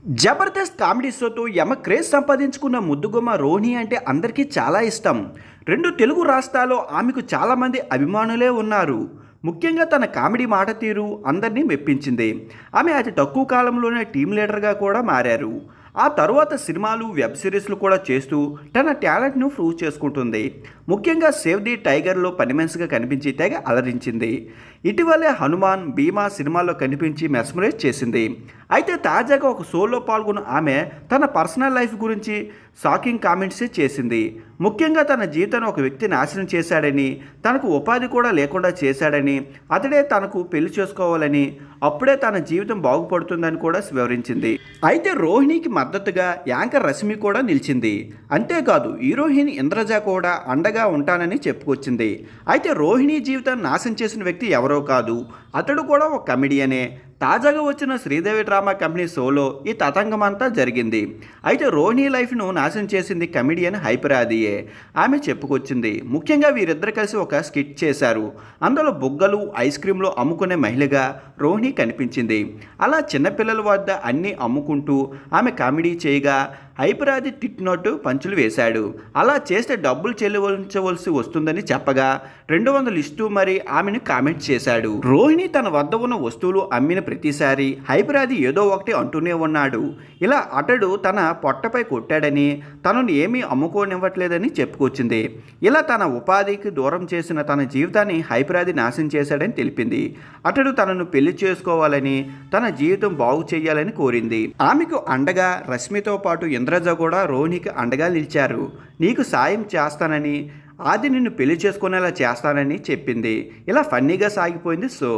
Jabardasth comedy షోతో యమ craze సంపాదించుకున్న ముద్దుగుమ్మ రోహిణి అంటే అందరికీ చాలా ఇష్టం. 2 తెలుగు రాష్ట్రాల్లో ఆమెకు చాలామంది అభిమానులే ఉన్నారు. ముఖ్యంగా తన కామెడీ మాట తీరు అందరినీ మెప్పించింది. ఆమె అతి తక్కువ కాలంలోనే టీం లీడర్గా కూడా మారారు. ఆ తరువాత సినిమాలు, వెబ్ సిరీస్లు కూడా చేస్తూ తన టాలెంట్ను ప్రూవ్ చేసుకుంటుంది. ముఖ్యంగా సేవ్ ది టైగర్లో పని మనిషిగా కనిపించి తెగ అలరించింది. ఇటీవలే హనుమాన్, భీమా సినిమాల్లో కనిపించి మెస్మరైజ్ చేసింది. అయితే తాజాగా ఒక షోలో పాల్గొన్న ఆమె తన పర్సనల్ లైఫ్ గురించి షాకింగ్ కామెంట్స్ చేసింది. ముఖ్యంగా తన జీవితాన్ని ఒక వ్యక్తి నాశనం చేశాడని, తనకు ఉపాధి కూడా లేకుండా చేశాడని, అతడే తనకు పెళ్లి చేసుకోవాలని, అప్పుడే తన జీవితం బాగుపడుతుందని కూడా వివరించింది. అయితే రోహిణికి మద్దతుగా యాంకర్ రష్మి కూడా నిలిచింది. అంతేకాదు హీరోయిన్ ఇంద్రజ కూడా అండగా ఉంటానని చెప్పుకొచ్చింది. అయితే రోహిణి జీవితాన్ని నాశనం చేసిన వ్యక్తి ఎవరో కాదు, అతడు కూడా ఒక కమెడియనే. తాజాగా వచ్చిన శ్రీదేవి డ్రామా కంపెనీ షోలో ఈ తతంగమంతా జరిగింది. అయితే రోహిణి లైఫ్ను నాశనం చేసింది కమెడియన్ హైపరాదియే ఆమె చెప్పుకొచ్చింది. ముఖ్యంగా వీరిద్దరు కలిసి ఒక స్కిట్ చేశారు. అందులో బుగ్గలు, ఐస్ క్రీంలు అమ్ముకునే మహిళగా రోహిణి కనిపించింది. అలా చిన్నపిల్లల వద్ద అన్నీ అమ్ముకుంటూ ఆమె కామెడీ చేయగా హైపరాది తిట్టినట్టు పంచులు వేశాడు. అలా చేస్తే డబ్బులు చెల్లించవలసి వస్తుందని చెప్పగా 200 ఇస్తూ మరి ఆమెను కామెంట్ చేశాడు. రోహిణి తన వద్ద ఉన్న వస్తువులు అమ్మిన ప్రతిసారి హైపరాది ఏదో ఒకటి అంటూనే ఉన్నాడు. ఇలా అతడు తన పొట్టపై కొట్టాడని, తనను ఏమీ అమ్ముకోనివ్వట్లేదని చెప్పుకొచ్చింది. ఇలా తన ఉపాధికి దూరం చేసిన తన జీవితాన్ని హైపరాది నాశనం చేశాడని తెలిపింది. అతడు తనను పెళ్లి చేసుకోవాలని, తన జీవితం బాగు చేయాలని కోరింది. ఆమెకు అండగా రష్మితో పాటు ఇంద్రజ కూడా రోహిణికి అండగా నిలిచారు. నీకు సాయం చేస్తానని, ఆది నిన్ను పెళ్లి చేసుకునేలా చేస్తానని చెప్పింది. ఇలా ఫన్నీగా సాగిపోయింది షో.